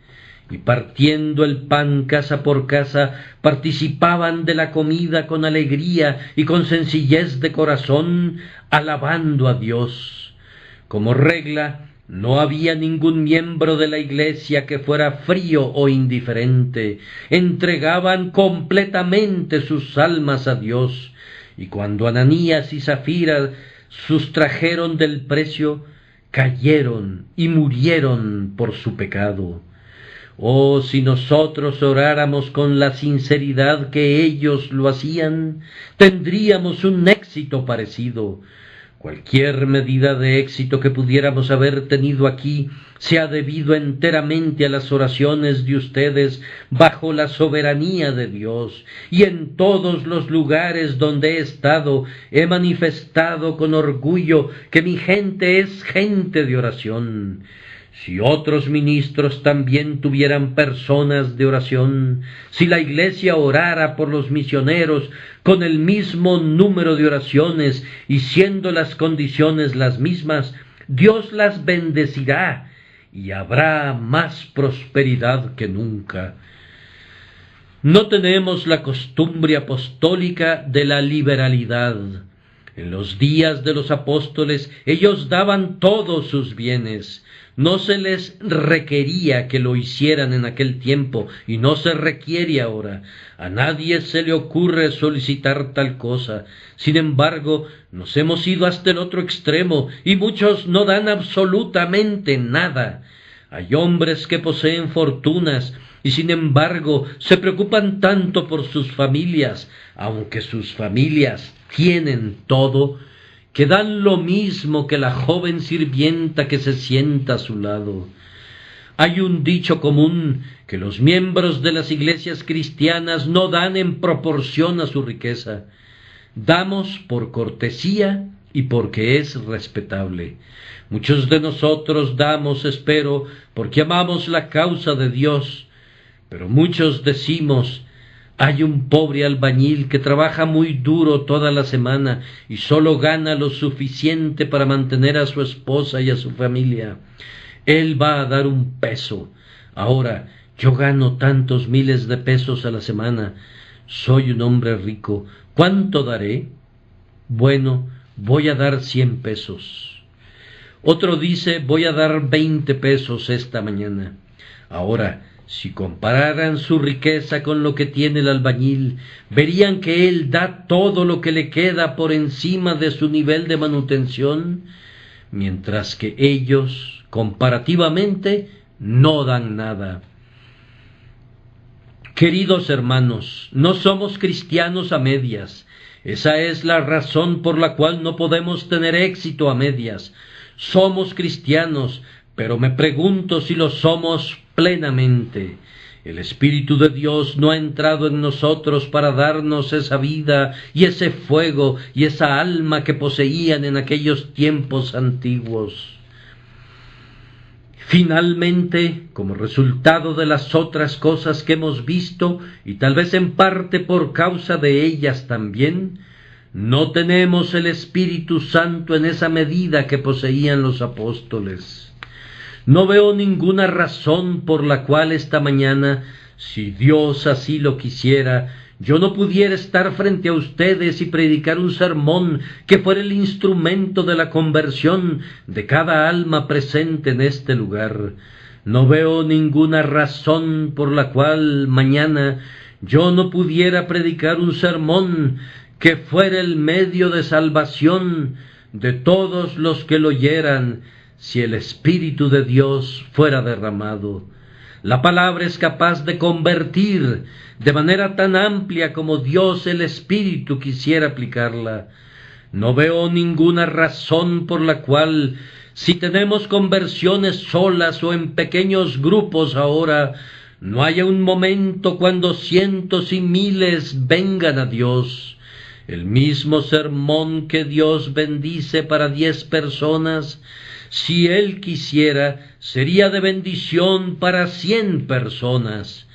Y partiendo el pan casa por casa, participaban de la comida con alegría y con sencillez de corazón, alabando a Dios. Como regla, no había ningún miembro de la iglesia que fuera frío o indiferente. Entregaban completamente sus almas a Dios. Y cuando Ananías y Zafira sustrajeron del precio, cayeron y murieron por su pecado. Oh, si nosotros oráramos con la sinceridad que ellos lo hacían, tendríamos un éxito parecido. Cualquier medida de éxito que pudiéramos haber tenido aquí se ha debido enteramente a las oraciones de ustedes bajo la soberanía de Dios, y en todos los lugares donde he estado he manifestado con orgullo que mi gente es gente de oración. Si otros ministros también tuvieran personas de oración, si la iglesia orara por los misioneros con el mismo número de oraciones y siendo las condiciones las mismas, Dios las bendecirá y habrá más prosperidad que nunca. No tenemos la costumbre apostólica de la liberalidad. En los días de los apóstoles ellos daban todos sus bienes. No se les requería que lo hicieran en aquel tiempo y no se requiere ahora. A nadie se le ocurre solicitar tal cosa. Sin embargo, nos hemos ido hasta el otro extremo y muchos no dan absolutamente nada. Hay hombres que poseen fortunas y sin embargo se preocupan tanto por sus familias, aunque sus familias tienen todo, que dan lo mismo que la joven sirvienta que se sienta a su lado. Hay un dicho común que los miembros de las iglesias cristianas no dan en proporción a su riqueza. Damos por cortesía y porque es respetable. Muchos de nosotros damos, espero, porque amamos la causa de Dios, pero muchos decimos: hay un pobre albañil que trabaja muy duro toda la semana y solo gana lo suficiente para mantener a su esposa y a su familia. Él va a dar un peso. Ahora, yo gano tantos miles de pesos a la semana. Soy un hombre rico. ¿Cuánto daré? Bueno, voy a dar 100 pesos. Otro dice: voy a dar 20 pesos esta mañana. Ahora, si compararan su riqueza con lo que tiene el albañil, verían que él da todo lo que le queda por encima de su nivel de manutención, mientras que ellos, comparativamente, no dan nada. Queridos hermanos, no somos cristianos a medias. Esa es la razón por la cual no podemos tener éxito a medias. Somos cristianos, pero me pregunto si lo somos plenamente. El Espíritu de Dios no ha entrado en nosotros para darnos esa vida y ese fuego y esa alma que poseían en aquellos tiempos antiguos. Finalmente, como resultado de las otras cosas que hemos visto, y tal vez en parte por causa de ellas también, no tenemos el Espíritu Santo en esa medida que poseían los apóstoles. No veo ninguna razón por la cual esta mañana, si Dios así lo quisiera, yo no pudiera estar frente a ustedes y predicar un sermón que fuera el instrumento de la conversión de cada alma presente en este lugar. No veo ninguna razón por la cual mañana yo no pudiera predicar un sermón que fuera el medio de salvación de todos los que lo oyeran, si el Espíritu de Dios fuera derramado. La palabra es capaz de convertir de manera tan amplia como Dios el Espíritu quisiera aplicarla. No veo ninguna razón por la cual, Si tenemos conversiones solas o en pequeños grupos ahora, no haya un momento cuando cientos y miles vengan a Dios. El mismo sermón que Dios bendice para 10 personas, si Él quisiera, sería de bendición para 100 personas.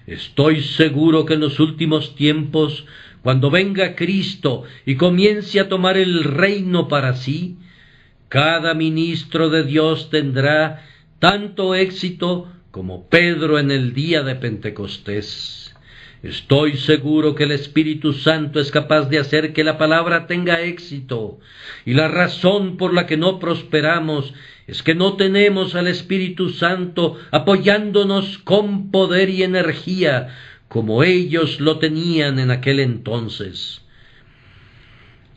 Estoy seguro que en los últimos tiempos, cuando venga Cristo y comience a tomar el reino para sí, cada ministro de Dios tendrá tanto éxito como Pedro en el día de Pentecostés. Estoy seguro que el Espíritu Santo es capaz de hacer que la palabra tenga éxito, y la razón por la que no prosperamos es que no tenemos al Espíritu Santo apoyándonos con poder y energía, como ellos lo tenían en aquel entonces.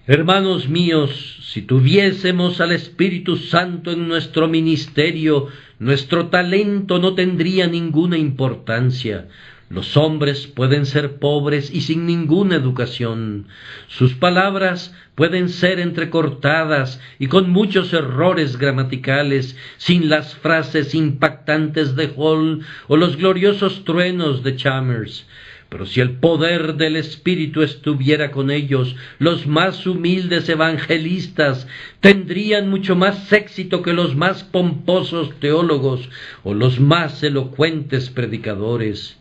Hermanos míos, si tuviésemos al Espíritu Santo en nuestro ministerio, nuestro talento no tendría ninguna importancia. Los hombres pueden ser pobres y sin ninguna educación. Sus palabras pueden ser entrecortadas y con muchos errores gramaticales, sin las frases impactantes de Hall o los gloriosos truenos de Chalmers. Pero si el poder del Espíritu estuviera con ellos, los más humildes evangelistas tendrían mucho más éxito que los más pomposos teólogos o los más elocuentes predicadores.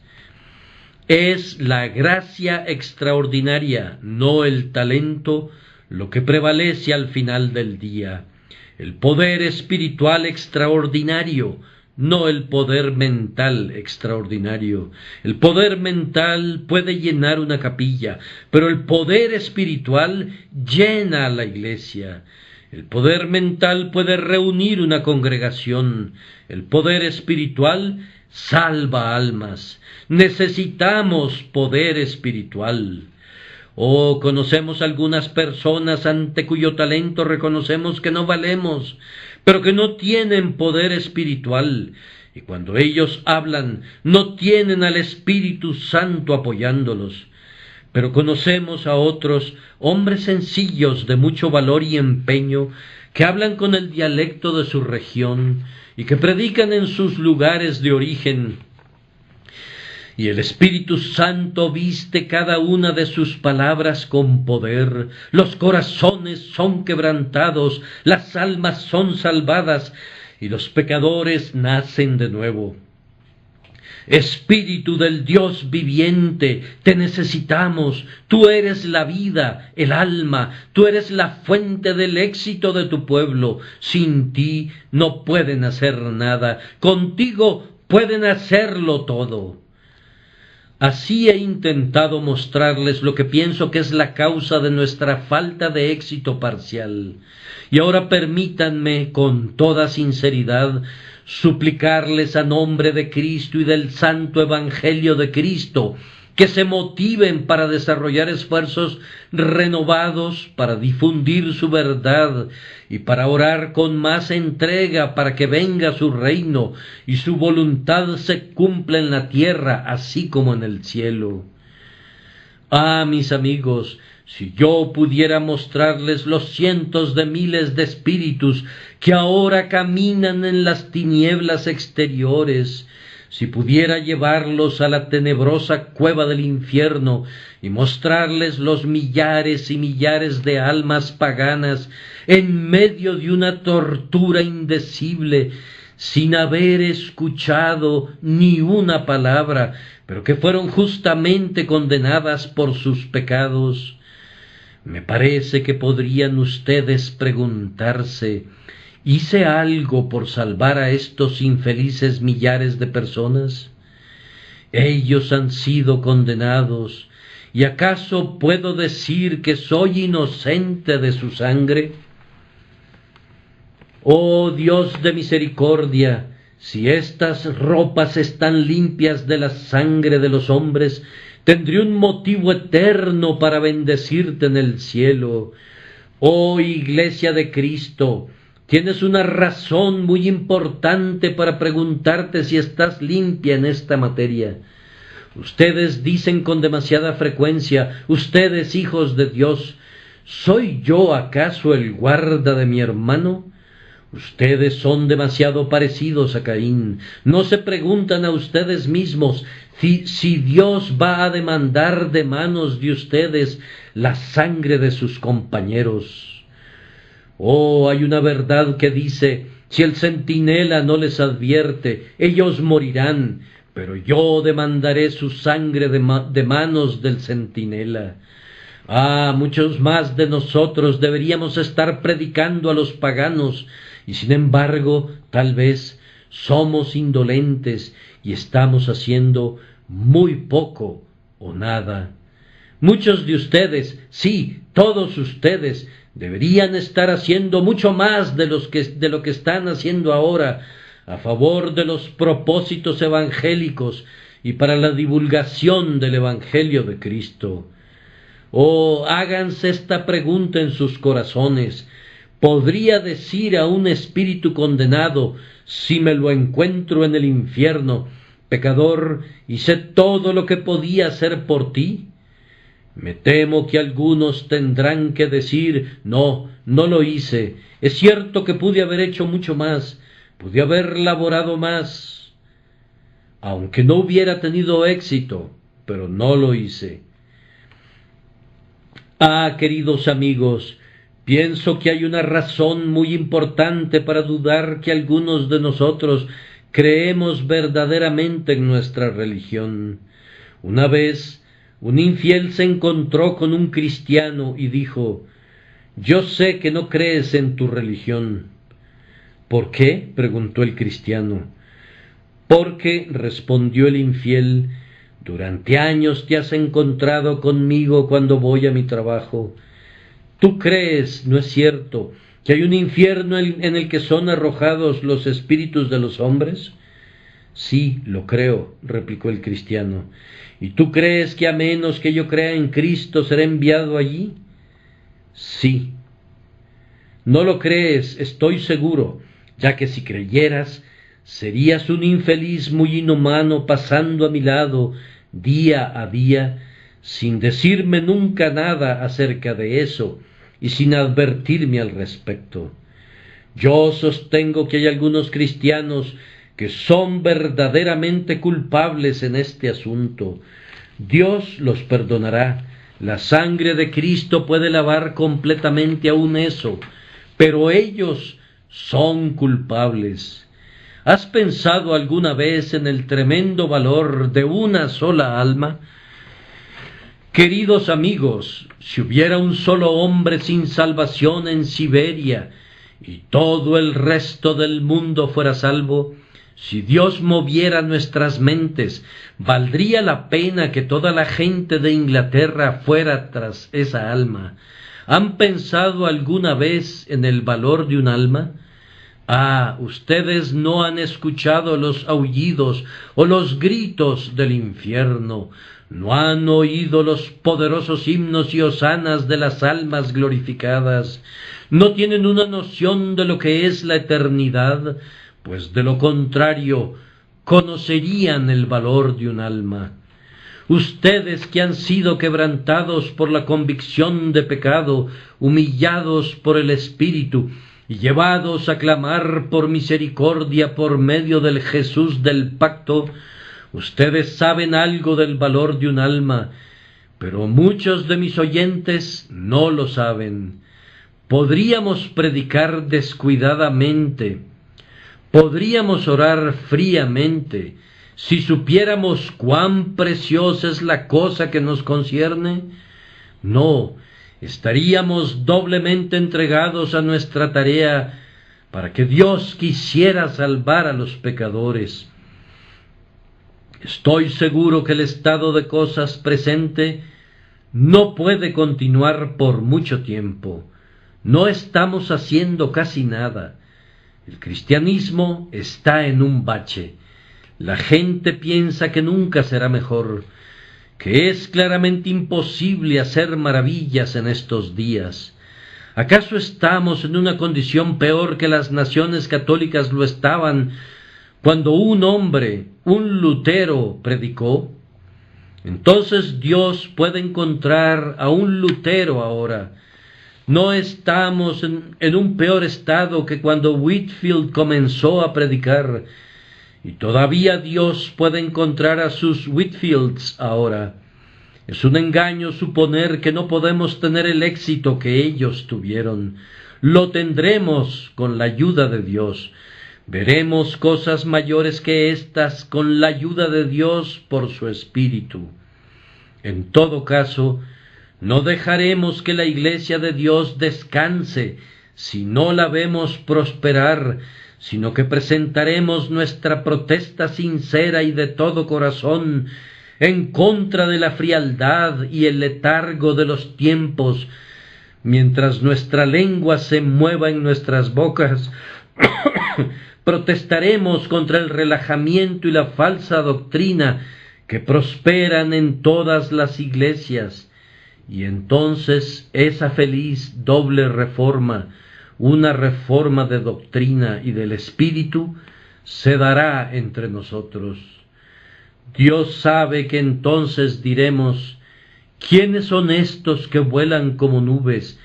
Es la gracia extraordinaria, no el talento, lo que prevalece al final del día. El poder espiritual extraordinario, no el poder mental extraordinario. El poder mental puede llenar una capilla, pero el poder espiritual llena a la iglesia. El poder mental puede reunir una congregación. El poder espiritual salva almas. Necesitamos poder espiritual. Conocemos algunas personas ante cuyo talento reconocemos que no valemos, pero que no tienen poder espiritual, y cuando ellos hablan, no tienen al Espíritu Santo apoyándolos. Pero conocemos a otros, hombres sencillos de mucho valor y empeño, que hablan con el dialecto de su región, y que predican en sus lugares de origen. Y el Espíritu Santo viste cada una de sus palabras con poder. Los corazones son quebrantados, las almas son salvadas, y los pecadores nacen de nuevo. Espíritu del Dios viviente, te necesitamos. Tú eres la vida, el alma, tú eres la fuente del éxito de tu pueblo. Sin ti no pueden hacer nada, contigo pueden hacerlo todo. Así he intentado mostrarles lo que pienso que es la causa de nuestra falta de éxito parcial. Y ahora permítanme, con toda sinceridad, suplicarles a nombre de Cristo y del Santo Evangelio de Cristo, que se motiven para desarrollar esfuerzos renovados para difundir su verdad y para orar con más entrega para que venga su reino y su voluntad se cumpla en la tierra así como en el cielo. Mis amigos, si yo pudiera mostrarles los cientos de miles de espíritus que ahora caminan en las tinieblas exteriores, si pudiera llevarlos a la tenebrosa cueva del infierno y mostrarles los millares y millares de almas paganas en medio de una tortura indecible, sin haber escuchado ni una palabra, pero que fueron justamente condenadas por sus pecados, me parece que podrían ustedes preguntarse: ¿hice algo por salvar a estos infelices millares de personas? Ellos han sido condenados, ¿y acaso puedo decir que soy inocente de su sangre? Oh Dios de misericordia, si estas ropas están limpias de la sangre de los hombres, tendré un motivo eterno para bendecirte en el cielo. Oh Iglesia de Cristo, tienes una razón muy importante para preguntarte si estás limpia en esta materia. Ustedes dicen con demasiada frecuencia, ustedes hijos de Dios, ¿soy yo acaso el guarda de mi hermano? Ustedes son demasiado parecidos a Caín. No se preguntan a ustedes mismos si Dios va a demandar de manos de ustedes la sangre de sus compañeros. Oh, hay una verdad que dice: si el centinela no les advierte, ellos morirán, pero yo demandaré su sangre de manos del centinela. Ah, muchos más de nosotros deberíamos estar predicando a los paganos, y sin embargo, tal vez somos indolentes y estamos haciendo muy poco o nada. Muchos de ustedes, sí, todos ustedes, deberían estar haciendo mucho más de lo que están haciendo ahora a favor de los propósitos evangélicos y para la divulgación del Evangelio de Cristo. Oh, háganse esta pregunta en sus corazones. ¿Podría decir a un espíritu condenado, si me lo encuentro en el infierno: pecador, hice todo lo que podía hacer por ti? Me temo que algunos tendrán que decir: no lo hice. Es cierto que pude haber hecho mucho más, pude haber laborado más, aunque no hubiera tenido éxito, pero no lo hice. Ah, queridos amigos, pienso que hay una razón muy importante para dudar que algunos de nosotros creemos verdaderamente en nuestra religión. Una vez, un infiel se encontró con un cristiano y dijo: yo sé que no crees en tu religión. ¿Por qué?, preguntó el cristiano. Porque, respondió el infiel, durante años te has encontrado conmigo cuando voy a mi trabajo. ¿Tú crees, no es cierto, que hay un infierno en el que son arrojados los espíritus de los hombres? Sí, lo creo, replicó el cristiano. ¿Y tú crees que a menos que yo crea en Cristo seré enviado allí? Sí. No lo crees, estoy seguro, ya que si creyeras, serías un infeliz muy inhumano pasando a mi lado día a día, sin decirme nunca nada acerca de eso y sin advertirme al respecto. Yo sostengo que hay algunos cristianos que son verdaderamente culpables en este asunto. Dios los perdonará. La sangre de Cristo puede lavar completamente aún eso, pero ellos son culpables. ¿Has pensado alguna vez en el tremendo valor de una sola alma? Queridos amigos, si hubiera un solo hombre sin salvación en Siberia y todo el resto del mundo fuera salvo, si Dios moviera nuestras mentes, ¿valdría la pena que toda la gente de Inglaterra fuera tras esa alma? ¿Han pensado alguna vez en el valor de un alma? Ah, ustedes no han escuchado los aullidos o los gritos del infierno, no han oído los poderosos himnos y hosanas de las almas glorificadas, no tienen una noción de lo que es la eternidad, pues de lo contrario conocerían el valor de un alma. Ustedes que han sido quebrantados por la convicción de pecado, humillados por el Espíritu, y llevados a clamar por misericordia por medio del Jesús del pacto, ustedes saben algo del valor de un alma, pero muchos de mis oyentes no lo saben. Podríamos predicar descuidadamente, podríamos orar fríamente, si supiéramos cuán preciosa es la cosa que nos concierne. No, estaríamos doblemente entregados a nuestra tarea para que Dios quisiera salvar a los pecadores. Estoy seguro que el estado de cosas presente no puede continuar por mucho tiempo. No estamos haciendo casi nada. El cristianismo está en un bache. La gente piensa que nunca será mejor, que es claramente imposible hacer maravillas en estos días. ¿Acaso estamos en una condición peor que las naciones católicas lo estaban cuando un hombre, un Lutero, predicó? Entonces Dios puede encontrar a un Lutero ahora. No estamos en un peor estado que cuando Whitefield comenzó a predicar, y todavía Dios puede encontrar a sus Whitefields ahora. Es un engaño suponer que no podemos tener el éxito que ellos tuvieron. Lo tendremos con la ayuda de Dios. Veremos cosas mayores que éstas con la ayuda de Dios por su Espíritu. En todo caso, no dejaremos que la Iglesia de Dios descanse si no la vemos prosperar, sino que presentaremos nuestra protesta sincera y de todo corazón en contra de la frialdad y el letargo de los tiempos, mientras nuestra lengua se mueva en nuestras bocas. Protestaremos contra el relajamiento y la falsa doctrina que prosperan en todas las iglesias, y entonces esa feliz doble reforma, una reforma de doctrina y del espíritu, se dará entre nosotros. Dios sabe que entonces diremos: ¿quiénes son estos que vuelan como nubes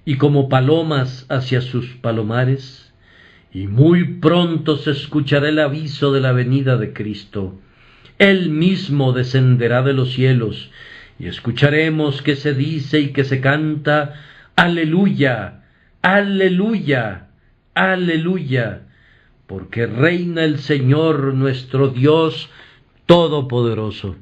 y como palomas hacia sus palomares? Y muy pronto se escuchará el aviso de la venida de Cristo. Él mismo descenderá de los cielos, y escucharemos que se dice y que se canta: aleluya, aleluya, aleluya, porque reina el Señor nuestro Dios Todopoderoso.